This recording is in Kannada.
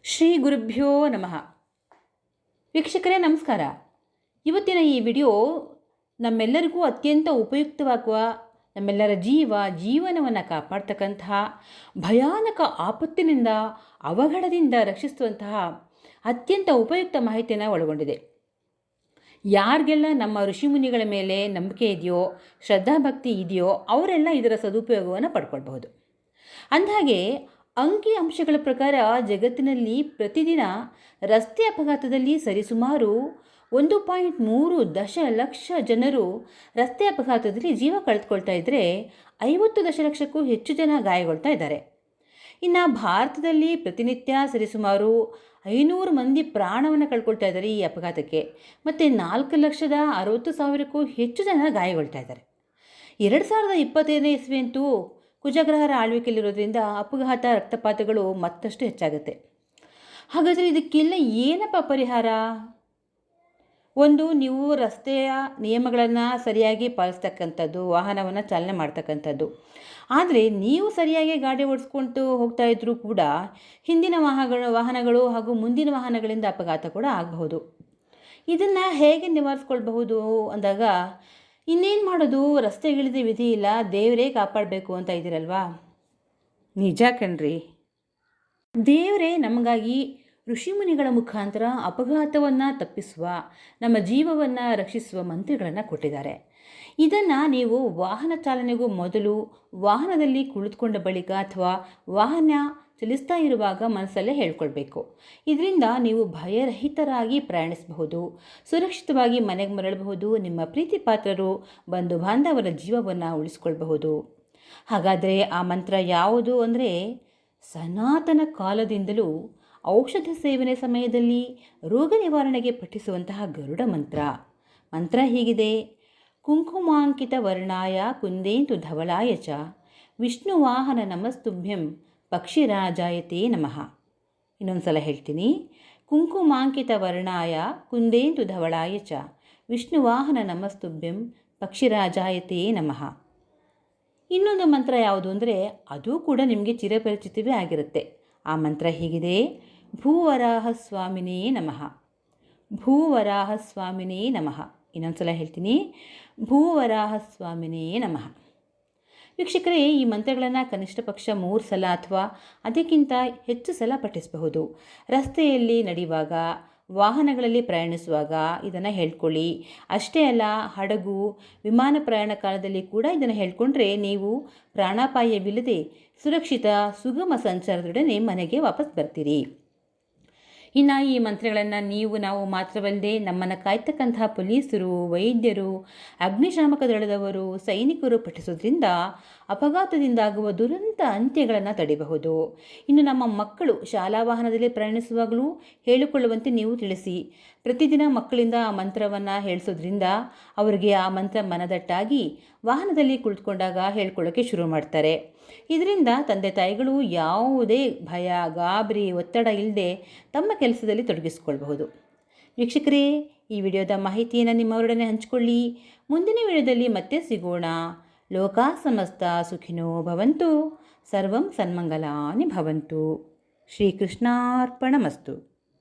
ಶ್ರೀ ಗುರುಭ್ಯೋ ನಮಃ. ವೀಕ್ಷಕರೇ ನಮಸ್ಕಾರ. ಇವತ್ತಿನ ಈ ವಿಡಿಯೋ ನಮ್ಮೆಲ್ಲರಿಗೂ ಅತ್ಯಂತ ಉಪಯುಕ್ತವಾಗುವ, ನಮ್ಮೆಲ್ಲರ ಜೀವನವನ್ನು ಕಾಪಾಡ್ತಕ್ಕಂತಹ, ಭಯಾನಕ ಆಪತ್ತಿನಿಂದ ಅವಘಡದಿಂದ ರಕ್ಷಿಸುವಂತಹ ಅತ್ಯಂತ ಉಪಯುಕ್ತ ಮಾಹಿತಿಯನ್ನು ಒಳಗೊಂಡಿದೆ. ಯಾರಿಗೆಲ್ಲ ನಮ್ಮ ಋಷಿಮುನಿಗಳ ಮೇಲೆ ನಂಬಿಕೆ ಇದೆಯೋ, ಶ್ರದ್ಧಾಭಕ್ತಿ ಇದೆಯೋ ಅವರೆಲ್ಲ ಇದರ ಸದುಪಯೋಗವನ್ನು ಪಡ್ಕೊಳ್ಬಹುದು. ಅಂದಹಾಗೆ ಅಂಕಿ ಅಂಶಗಳ ಪ್ರಕಾರ ಜಗತ್ತಿನಲ್ಲಿ ಪ್ರತಿದಿನ ರಸ್ತೆ ಅಪಘಾತದಲ್ಲಿ ಸರಿಸುಮಾರು 1.3 ದಶಲಕ್ಷ ಜನರು ರಸ್ತೆ ಅಪಘಾತದಲ್ಲಿ ಜೀವ ಕಳೆದುಕೊಳ್ತಾ ಇದ್ದರೆ 50 ದಶಲಕ್ಷಕ್ಕೂ ಹೆಚ್ಚು ಜನ ಗಾಯಗೊಳ್ತಾ ಇದ್ದಾರೆ. ಇನ್ನು ಭಾರತದಲ್ಲಿ ಪ್ರತಿನಿತ್ಯ ಸರಿಸುಮಾರು 500 ಮಂದಿ ಪ್ರಾಣವನ್ನು ಕಳ್ಕೊಳ್ತಾ ಇದ್ದಾರೆ ಈ ಅಪಘಾತಕ್ಕೆ. ಮತ್ತು 4,60,000ಕ್ಕೂ ಹೆಚ್ಚು ಜನ ಗಾಯಗೊಳ್ತಾ ಇದ್ದಾರೆ. 2025ನೇ ಇಸ್ವಿಯಂತೂ ಕುಜಗ್ರಹರ ಆಳ್ವಿಕೆಯಲ್ಲಿರೋದ್ರಿಂದ ಅಪಘಾತ ರಕ್ತಪಾತಗಳು ಮತ್ತಷ್ಟು ಹೆಚ್ಚಾಗುತ್ತೆ. ಹಾಗಾದರೆ ಇದಕ್ಕೆಲ್ಲ ಏನಪ್ಪ ಪರಿಹಾರ? ಒಂದು, ನೀವು ರಸ್ತೆಯ ನಿಯಮಗಳನ್ನು ಸರಿಯಾಗಿ ಪಾಲಿಸ್ತಕ್ಕಂಥದ್ದು, ವಾಹನವನ್ನು ಚಾಲನೆ ಮಾಡ್ತಕ್ಕಂಥದ್ದು. ಆದರೆ ನೀವು ಸರಿಯಾಗಿ ಗಾಡಿ ಓಡಿಸ್ಕೊಂಡು ಹೋಗ್ತಾ ಇದ್ದರೂ ಕೂಡ ಹಿಂದಿನ ವಾಹನಗಳು ಹಾಗೂ ಮುಂದಿನ ವಾಹನಗಳಿಂದ ಅಪಘಾತ ಕೂಡ ಆಗಬಹುದು. ಇದನ್ನು ಹೇಗೆ ನಿವಾರಿಸ್ಕೊಳ್ಬಹುದು ಅಂದಾಗ, ಇನ್ನೇನು ಮಾಡೋದು, ರಸ್ತೆಗಿಳಿದ ವಿಧಿ ಇಲ್ಲ, ದೇವರೇ ಕಾಪಾಡಬೇಕು ಅಂತ ಇದ್ದೀರಲ್ವಾ? ನಿಜ ಕಣ್ರಿ. ದೇವರೇ ನಮಗಾಗಿ ಋಷಿಮುನಿಗಳ ಮುಖಾಂತರ ಅಪಘಾತವನ್ನು ತಪ್ಪಿಸುವ, ನಮ್ಮ ಜೀವವನ್ನು ರಕ್ಷಿಸುವ ಮಂತ್ರಗಳನ್ನು ಕೊಟ್ಟಿದ್ದಾರೆ. ಇದನ್ನು ನೀವು ವಾಹನ ಚಾಲನೆಗೂ ಮೊದಲು, ವಾಹನದಲ್ಲಿ ಕುಳಿತುಕೊಂಡ ಬಳಿಕ ಅಥವಾ ವಾಹನ ಚಲಿಸ್ತಾ ಇರುವಾಗ ಮನಸ್ಸಲ್ಲೇ ಹೇಳ್ಕೊಳ್ಬೇಕು. ಇದರಿಂದ ನೀವು ಭಯರಹಿತರಾಗಿ ಪ್ರಯಾಣಿಸಬಹುದು, ಸುರಕ್ಷಿತವಾಗಿ ಮನೆಗೆ ಮರಳಬಹುದು, ನಿಮ್ಮ ಪ್ರೀತಿ ಪಾತ್ರರು, ಬಂಧು ಬಾಂಧವರ ಜೀವವನ್ನು ಉಳಿಸ್ಕೊಳ್ಬಹುದು. ಹಾಗಾದರೆ ಆ ಮಂತ್ರ ಯಾವುದು ಅಂದರೆ, ಸನಾತನ ಕಾಲದಿಂದಲೂ ಔಷಧ ಸೇವನೆ ಸಮಯದಲ್ಲಿ ರೋಗ ನಿವಾರಣೆಗೆ ಪಠಿಸುವಂತಹ ಗರುಡ ಮಂತ್ರ. ಮಂತ್ರ ಹೀಗಿದೆ: ಕುಂಕುಮಾಂಕಿತ ವರ್ಣಾಯ ಕುಂದೇಂತು ಧವಳಾಯ ಚ ವಿಷ್ಣುವಾಹನ ನಮಸ್ತುಭ್ಯಂ ಪಕ್ಷಿರಾಜಾಯತೆ ನಮಃ. ಇನ್ನೊಂದು ಸಲ ಹೇಳ್ತೀನಿ: ಕುಂಕುಮಾಂಕಿತ ವರ್ಣಾಯ ಕುಂದೇಂತು ಧವಳಾಯ ಚ ವಿಷ್ಣುವಾಹನ ನಮಸ್ತುಭ್ಯಂ ಪಕ್ಷಿರಾಜಾಯತೆ ನಮಃ. ಇನ್ನೊಂದು ಮಂತ್ರ ಯಾವುದು ಅಂದರೆ, ಅದು ಕೂಡ ನಿಮಗೆ ಚಿರಪರಿಚಿತವೇ ಆಗಿರುತ್ತೆ. ಆ ಮಂತ್ರ ಹೀಗಿದೆ: ಭೂವರಾಹ ಸ್ವಾಮಿನೇ ನಮಃ, ಭೂವರಾಹ ಸ್ವಾಮಿನೇ ನಮಃ. ಇನ್ನೊಂದು ಸಲ ಹೇಳ್ತೀನಿ: ಭೂವರಾಹ ಸ್ವಾಮಿನೇ ನಮಃ. ವೀಕ್ಷಕರೇ, ಈ ಮಂತ್ರಗಳನ್ನು ಕನಿಷ್ಠ ಪಕ್ಷ 3 ಸಲ ಅಥವಾ ಅದಕ್ಕಿಂತ ಹೆಚ್ಚು ಸಲ ಪಠಿಸಬಹುದು. ರಸ್ತೆಯಲ್ಲಿ ನಡೆಯುವಾಗ, ವಾಹನಗಳಲ್ಲಿ ಪ್ರಯಾಣಿಸುವಾಗ ಇದನ್ನು ಹೇಳ್ಕೊಳ್ಳಿ. ಅಷ್ಟೇ ಅಲ್ಲ, ಹಡಗು, ವಿಮಾನ ಪ್ರಯಾಣ ಕಾಲದಲ್ಲಿ ಕೂಡ ಇದನ್ನು ಹೇಳ್ಕೊಂಡ್ರೆ ನೀವು ಪ್ರಾಣಾಪಾಯವಿಲ್ಲದೆ ಸುರಕ್ಷಿತ ಸುಗಮ ಸಂಚಾರದೊಡನೆ ಮನೆಗೆ ವಾಪಸ್ ಬರ್ತೀರಿ. ಇನ್ನು ಈ ಮಂತ್ರಗಳನ್ನು ನಾವು ಮಾತ್ರವಲ್ಲದೆ ನಮ್ಮನ್ನು ಕಾಯ್ತಕ್ಕಂತಹ ಪೊಲೀಸರು, ವೈದ್ಯರು, ಅಗ್ನಿಶಾಮಕ ದಳದವರು, ಸೈನಿಕರು ಪಠಿಸೋದ್ರಿಂದ ಅಪಘಾತದಿಂದಾಗುವ ದುರಂತ ಅಂತ್ಯಗಳನ್ನು ತಡೆಯಬಹುದು. ಇನ್ನು ನಮ್ಮ ಮಕ್ಕಳು ಶಾಲಾ ವಾಹನದಲ್ಲಿ ಪ್ರಯಾಣಿಸುವಾಗಲೂ ಹೇಳಿಕೊಳ್ಳುವಂತೆ ನೀವು ತಿಳಿಸಿ. ಪ್ರತಿದಿನ ಮಕ್ಕಳಿಂದ ಆ ಮಂತ್ರವನ್ನು ಹೇಳಿಸೋದ್ರಿಂದ ಅವರಿಗೆ ಆ ಮಂತ್ರ ಮನದಟ್ಟಾಗಿ ವಾಹನದಲ್ಲಿ ಕುಳಿತುಕೊಂಡಾಗ ಹೇಳ್ಕೊಳ್ಳೋಕ್ಕೆ ಶುರು ಮಾಡ್ತಾರೆ. ಇದರಿಂದ ತಂದೆ ತಾಯಿಗಳು ಯಾವುದೇ ಭಯ, ಗಾಬರಿ, ಒತ್ತಡ ಇಲ್ಲದೆ ತಮ್ಮ ಕೆಲಸದಲ್ಲಿ ತೊಡಗಿಸಿಕೊಳ್ಬಹುದು. ವೀಕ್ಷಕರೇ, ಈ ವಿಡಿಯೋದ ಮಾಹಿತಿಯನ್ನು ನಿಮ್ಮವರೊಡನೆ ಹಂಚಿಕೊಳ್ಳಿ. ಮುಂದಿನ ವಿಡಿಯೋದಲ್ಲಿ ಮತ್ತೆ ಸಿಗೋಣ. ಲೋಕಾ ಸಮಸ್ತ ಸುಖಿನೋ ಭವಂತು, ಸರ್ವಂ ಸನ್ಮಂಗಲಾನಿ ಭವಂತು. ಶ್ರೀಕೃಷ್ಣಾರ್ಪಣಮಸ್ತು.